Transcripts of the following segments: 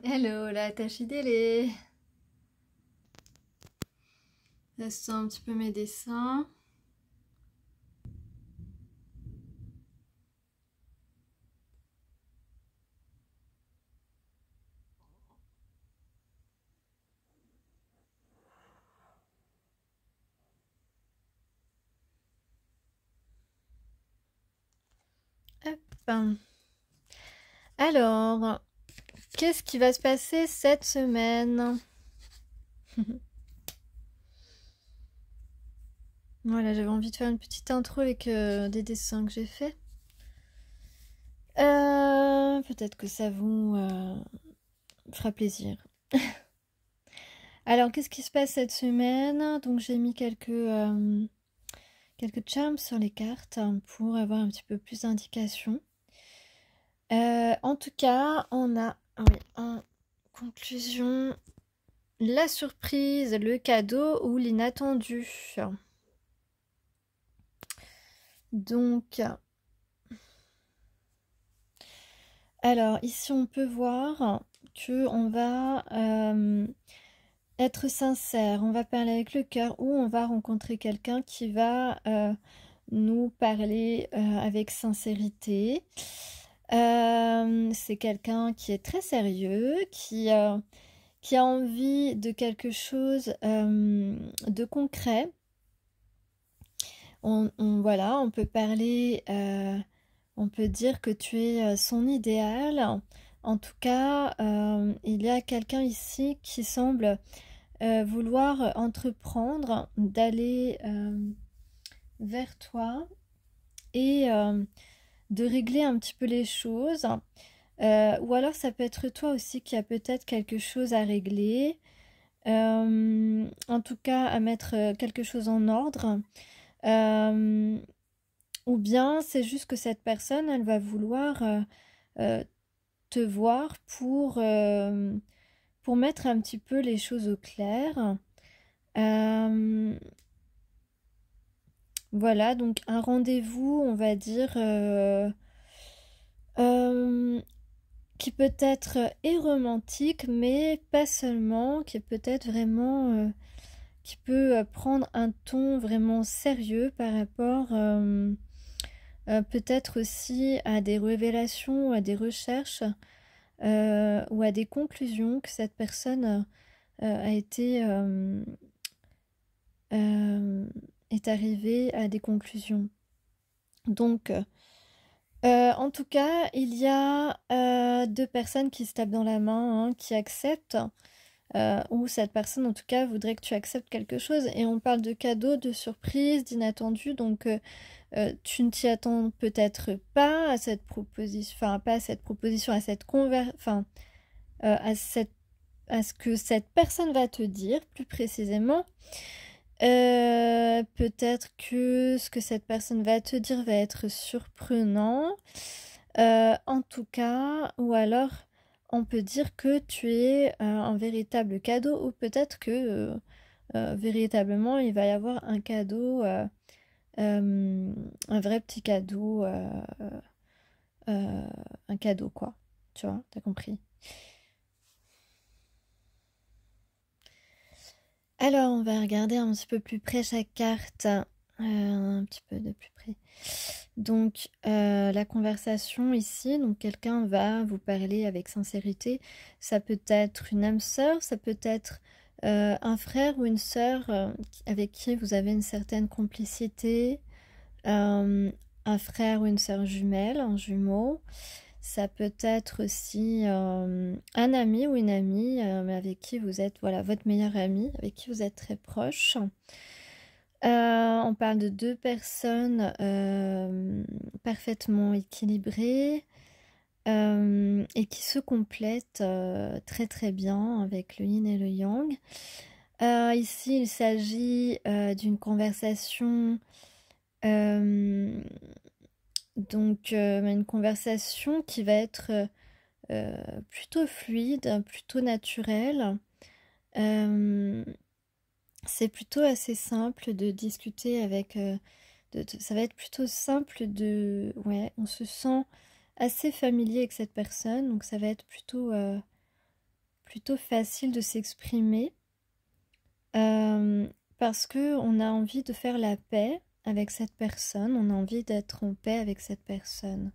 Hello, la Tachidélé. Laisse un petit peu mes dessins. Hop. Alors, qu'est-ce qui va se passer cette semaine? Voilà, j'avais envie de faire une petite intro avec des dessins que j'ai faits. Peut-être que ça vous fera plaisir. Alors, qu'est-ce qui se passe cette semaine? Donc, j'ai mis quelques charms sur les cartes pour avoir un petit peu plus d'indications. En tout cas, on a en conclusion la surprise, le cadeau ou l'inattendu. Donc, alors ici on peut voir que on va être sincère, on va parler avec le cœur ou on va rencontrer quelqu'un qui va nous parler avec sincérité. C'est quelqu'un qui est très sérieux, qui a envie de quelque chose de concret. Voilà, on peut parler, on peut dire que tu es son idéal. En tout cas, il y a quelqu'un ici qui semble vouloir entreprendre d'aller vers toi et de régler un petit peu les choses. Ou alors ça peut être toi aussi qui a peut-être quelque chose à régler. En tout cas, à mettre quelque chose en ordre. Ou bien c'est juste que cette personne, elle va vouloir te voir pour mettre un petit peu les choses au clair. Voilà, donc un rendez-vous, on va dire, qui peut-être est romantique, mais pas seulement, qui est peut-être vraiment, qui peut prendre un ton vraiment sérieux par rapport peut-être aussi à des révélations, à des recherches ou à des conclusions que cette personne a été est arrivée à des conclusions. Donc, en tout cas, il y a deux personnes qui se tapent dans la main, hein, qui acceptent, ou cette personne en tout cas voudrait que tu acceptes quelque chose. Et on parle de cadeaux, de surprises, d'inattendus, donc tu ne t'y attends peut-être pas à cette proposition, enfin pas à cette proposition, à cette enfin à ce que cette personne va te dire plus précisément. Peut-être que ce que cette personne va te dire va être surprenant. En tout cas, ou alors on peut dire que tu es un véritable cadeau, ou peut-être que véritablement il va y avoir un cadeau, un vrai petit cadeau, un cadeau quoi. Tu vois, t'as compris. Alors, on va regarder un petit peu plus près chaque carte, un petit peu de plus près. Donc, la conversation ici, donc quelqu'un va vous parler avec sincérité. Ça peut être une âme sœur, ça peut être un frère ou une sœur avec qui vous avez une certaine complicité, un frère ou une sœur jumelle, un jumeau. Ça peut être aussi un ami ou une amie avec qui vous êtes, voilà, votre meilleur ami, avec qui vous êtes très proche. On parle de deux personnes parfaitement équilibrées et qui se complètent très très bien avec le yin et le yang. Ici, il s'agit d'une conversation donc une conversation qui va être plutôt fluide, plutôt naturelle. C'est plutôt assez simple de discuter avec... ça va être plutôt simple de... Ouais, on se sent assez familier avec cette personne, donc ça va être plutôt plutôt facile de s'exprimer parce que on a envie de faire la paix avec cette personne, on a envie d'être en paix avec cette personne.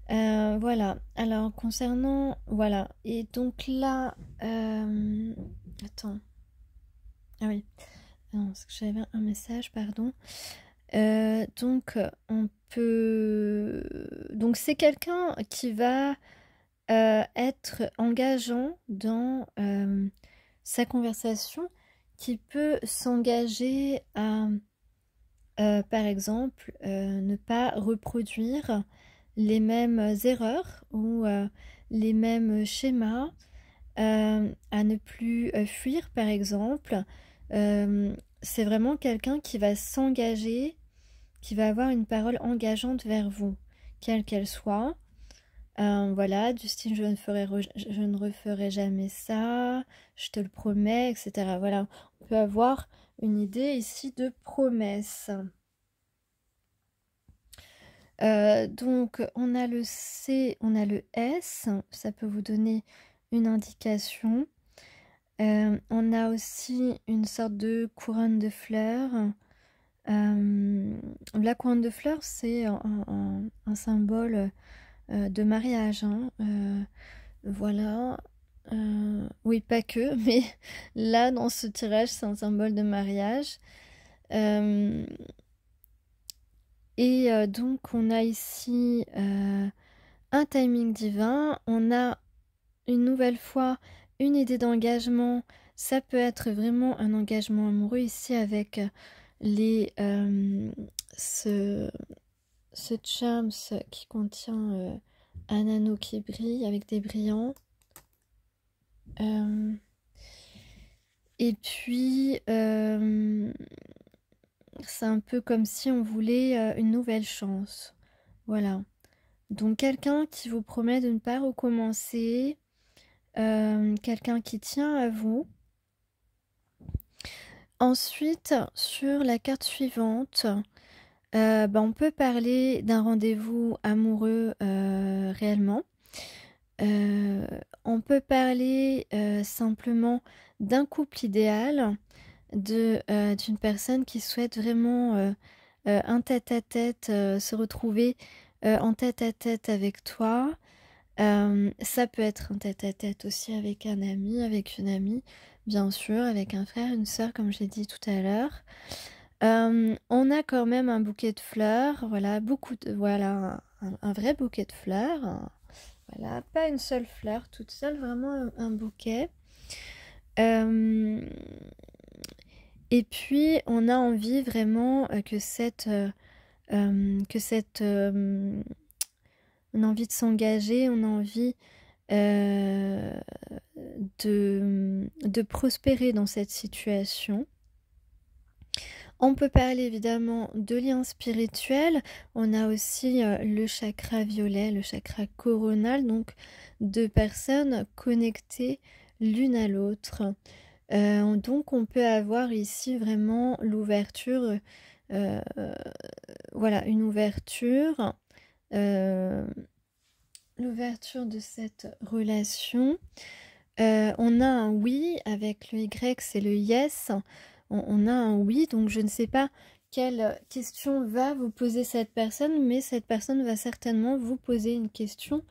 Voilà, alors concernant, voilà, et donc là, attends, ah oui, non, parce que j'avais un message, pardon. Donc on peut, donc c'est quelqu'un qui va être engageant dans sa conversation, qui peut s'engager à, par exemple, ne pas reproduire les mêmes erreurs ou les mêmes schémas, à ne plus fuir, par exemple. C'est vraiment quelqu'un qui va s'engager, qui va avoir une parole engageante vers vous, quelle qu'elle soit. Voilà, du style je ne referai jamais ça, je te le promets, etc. Voilà, on peut avoir une idée ici de promesse. Donc on a le C, on a le S, ça peut vous donner une indication. On a aussi une sorte de couronne de fleurs. La couronne de fleurs, c'est un symbole de mariage, hein. Voilà. Oui, pas que, mais là, dans ce tirage, c'est un symbole de mariage. Et donc, on a ici un timing divin. On a une nouvelle fois une idée d'engagement. Ça peut être vraiment un engagement amoureux ici avec ce charms qui contient un anneau qui brille avec des brillants. Et puis, c'est un peu comme si on voulait une nouvelle chance. Voilà. Donc, quelqu'un qui vous promet de ne pas recommencer, quelqu'un qui tient à vous. Ensuite, sur la carte suivante, on peut parler d'un rendez-vous amoureux réellement. On peut parler simplement d'un couple idéal, d'une personne qui souhaite vraiment un tête-à-tête, se retrouver en tête-à-tête avec toi. Ça peut être un tête-à-tête aussi avec un ami, avec une amie, bien sûr, avec un frère, une sœur, comme j'ai dit tout à l'heure. On a quand même un bouquet de fleurs, voilà, voilà, un vrai bouquet de fleurs. Voilà, pas une seule fleur toute seule, vraiment un bouquet. Et puis, on a envie vraiment on a envie de s'engager, on a envie de prospérer dans cette situation. On peut parler évidemment de liens spirituels. On a aussi le chakra violet, le chakra coronal, donc deux personnes connectées l'une à l'autre. Donc on peut avoir ici vraiment l'ouverture, voilà, une ouverture, l'ouverture de cette relation. On a un oui avec le Y, c'est le yes. On a un oui, donc je ne sais pas quelle question va vous poser cette personne, mais cette personne va certainement vous poser une question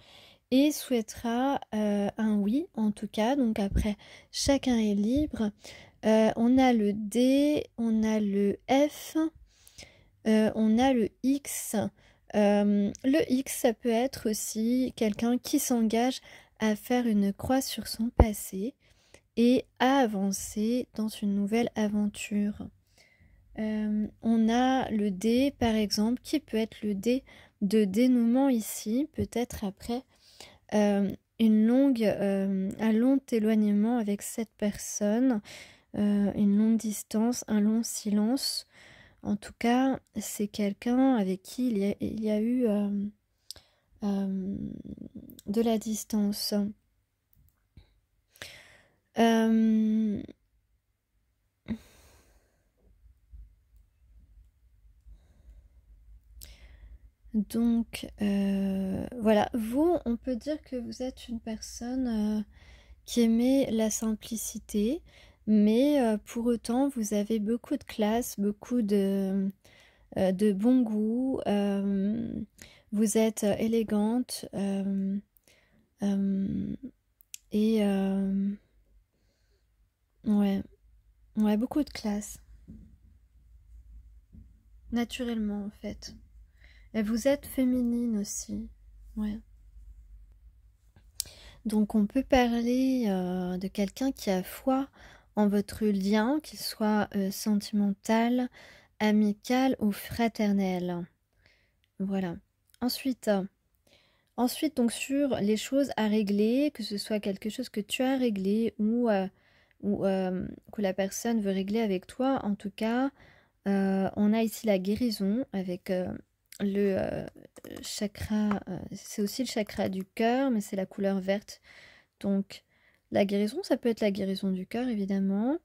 et souhaitera un oui, en tout cas. Donc après, chacun est libre. On a le D, on a le F, on a le X. Le X, ça peut être aussi quelqu'un qui s'engage à faire une croix sur son passé et à avancer dans une nouvelle aventure. On a le D, par exemple, qui peut être le D de dénouement ici, peut-être après un long éloignement avec cette personne, une longue distance, un long silence. En tout cas, c'est quelqu'un avec qui il y a eu de la distance. Donc, voilà, vous, on peut dire que vous êtes une personne qui aimez la simplicité, mais pour autant, vous avez beaucoup de classe, beaucoup de bon goût, vous êtes élégante et ouais, ouais, beaucoup de classe, naturellement en fait. Et vous êtes féminine aussi, ouais. Donc on peut parler de quelqu'un qui a foi en votre lien, qu'il soit sentimental, amical ou fraternel. Voilà. Ensuite, donc sur les choses à régler, que ce soit quelque chose que tu as réglé ou que la personne veut régler avec toi, en tout cas, on a ici la guérison avec le chakra, c'est aussi le chakra du cœur, mais c'est la couleur verte. Donc la guérison, ça peut être la guérison du cœur, évidemment.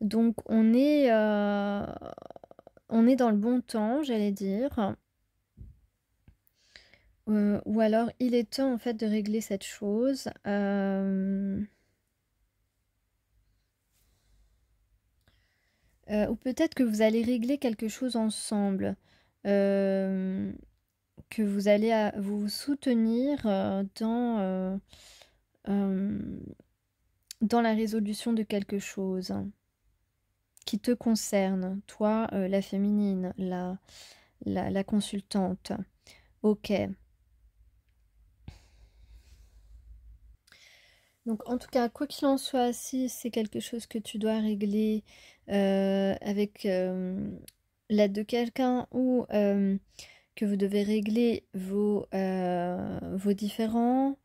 Donc on est dans le bon temps, j'allais dire. Ou alors il est temps en fait de régler cette chose. Ou peut-être que vous allez régler quelque chose ensemble. Que vous allez vous soutenir dans la résolution de quelque chose qui te concerne, toi, la féminine, la consultante. Ok. Donc en tout cas, quoi qu'il en soit, si c'est quelque chose que tu dois régler avec l'aide de quelqu'un ou que vous devez régler vos différends,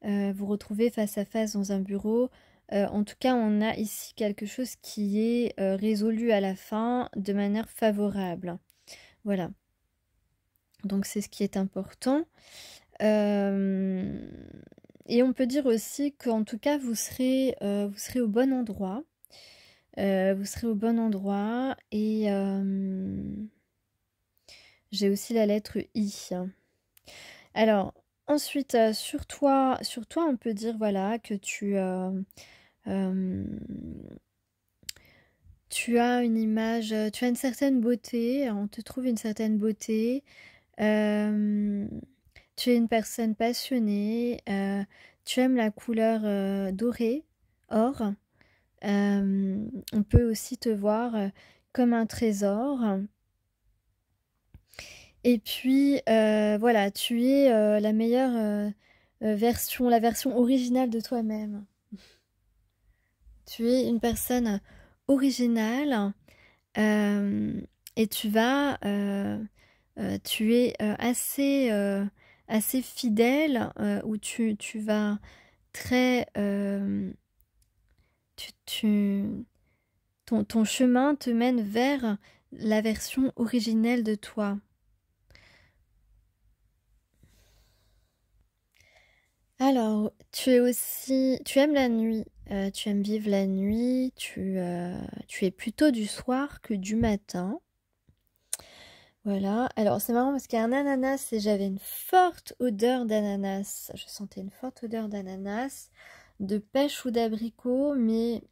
vous retrouver face à face dans un bureau. En tout cas, on a ici quelque chose qui est résolu à la fin de manière favorable. Voilà. Donc c'est ce qui est important. Et on peut dire aussi qu'en tout cas, vous serez au bon endroit. Vous serez au bon endroit. Et j'ai aussi la lettre I. Alors, ensuite, sur toi, on peut dire voilà, que tu as une image, tu as une certaine beauté, on te trouve une certaine beauté. Tu es une personne passionnée, tu aimes la couleur dorée, or. On peut aussi te voir comme un trésor. Et puis, voilà, tu es la meilleure version, la version originale de toi-même. Tu es une personne originale et tu es assez fidèle où tu vas très ton chemin te mène vers la version originelle de toi. Alors, tu aimes la nuit, tu aimes vivre la nuit, tu es plutôt du soir que du matin. Voilà, alors c'est marrant parce qu'il y a un ananas et j'avais une forte odeur d'ananas. Je sentais une forte odeur d'ananas, de pêche ou d'abricot, mais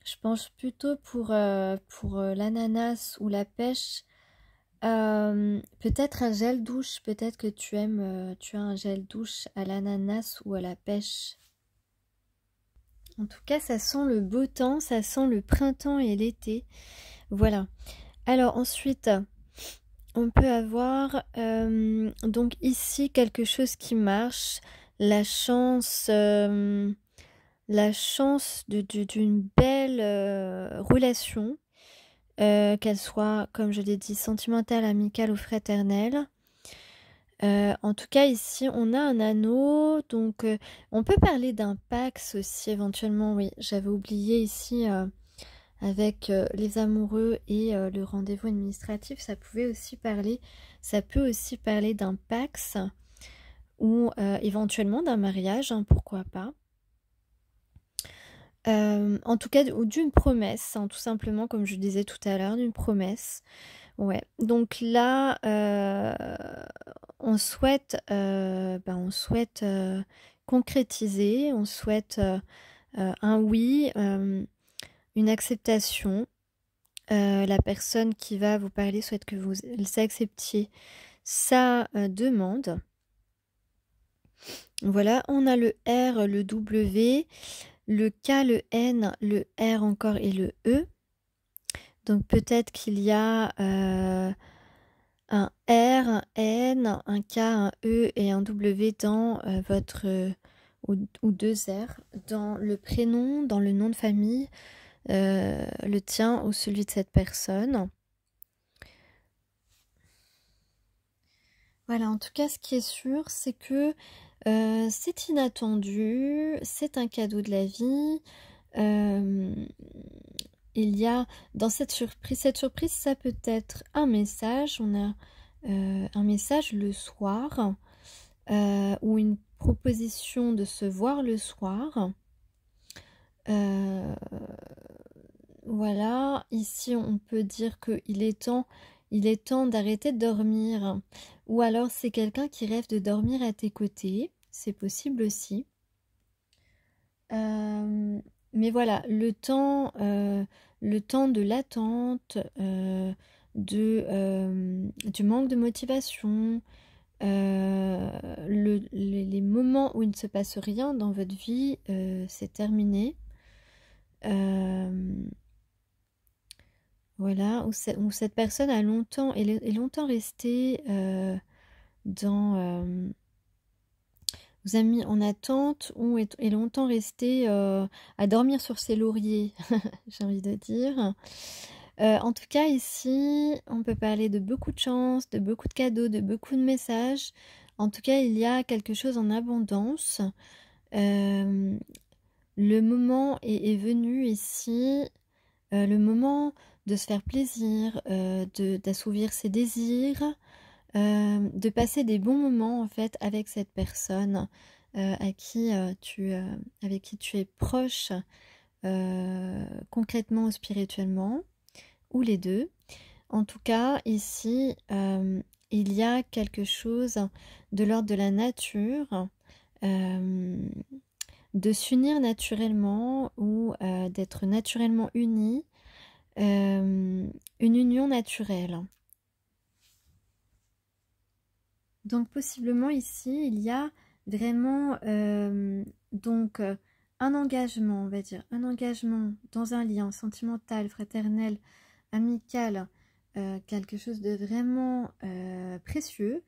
je pense plutôt pour l'ananas ou la pêche. Peut-être un gel douche, peut-être que tu as un gel douche à l'ananas ou à la pêche. En tout cas, ça sent le beau temps, ça sent le printemps et l'été. Voilà. Alors ensuite, on peut avoir donc ici quelque chose qui marche, la chance d'une belle relation. Qu'elle soit, comme je l'ai dit, sentimentale, amicale ou fraternelle. En tout cas, ici, on a un anneau, donc on peut parler d'un pax aussi éventuellement, oui. J'avais oublié ici, avec les amoureux et le rendez-vous administratif, ça peut aussi parler d'un pax ou éventuellement d'un mariage, hein, pourquoi pas. En tout cas, ou d'une promesse, hein, tout simplement, comme je disais tout à l'heure, d'une promesse. Ouais, donc là, on souhaite, concrétiser, on souhaite un oui, une acceptation. La personne qui va vous parler souhaite que vous acceptiez sa demande. Voilà, on a le R, le W, le K, le N, le R encore et le E. Donc peut-être qu'il y a un R, un N, un K, un E et un W dans votre ou deux R dans le prénom, dans le nom de famille, le tien ou celui de cette personne. Voilà, en tout cas, ce qui est sûr, c'est que c'est inattendu, c'est un cadeau de la vie. Il y a dans cette surprise, ça peut être un message. On a un message le soir ou une proposition de se voir le soir. Voilà, ici on peut dire qu'il est temps d'arrêter de dormir. Ou alors c'est quelqu'un qui rêve de dormir à tes côtés, c'est possible aussi. Mais voilà, le temps de l'attente, du manque de motivation, les moments où il ne se passe rien dans votre vie, c'est terminé. Voilà, où cette personne est longtemps restée dans... vous a mis en attente ou est longtemps restée à dormir sur ses lauriers, j'ai envie de dire. En tout cas, ici, on peut parler de beaucoup de chance, de beaucoup de cadeaux, de beaucoup de messages. En tout cas, il y a quelque chose en abondance. Le moment est venu ici, le moment de se faire plaisir, d'assouvir ses désirs, de passer des bons moments en fait avec cette personne avec qui tu es proche concrètement ou spirituellement, ou les deux. En tout cas, ici, il y a quelque chose de l'ordre de la nature, de s'unir naturellement ou d'être naturellement unis, une union naturelle. Donc possiblement ici, il y a vraiment un engagement, on va dire, un engagement dans un lien sentimental, fraternel, amical, quelque chose de vraiment précieux.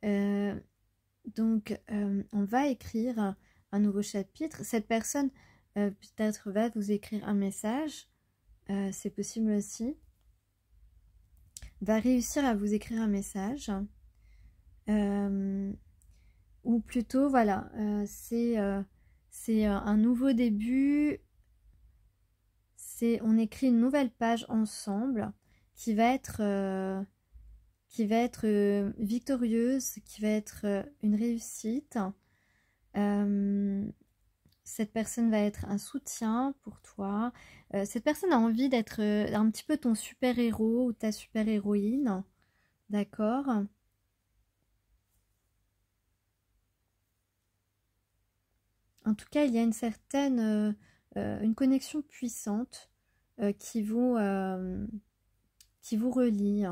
Donc on va écrire un nouveau chapitre. Cette personne peut-être va vous écrire un message, c'est possible aussi, va réussir à vous écrire un message. Ou plutôt voilà, c'est un nouveau début, on écrit une nouvelle page ensemble qui va être victorieuse, qui va être une réussite. Cette personne va être un soutien pour toi. Cette personne a envie d'être un petit peu ton super-héros ou ta super-héroïne, d'accord ? En tout cas, il y a une certaine une connexion puissante qui vous relie.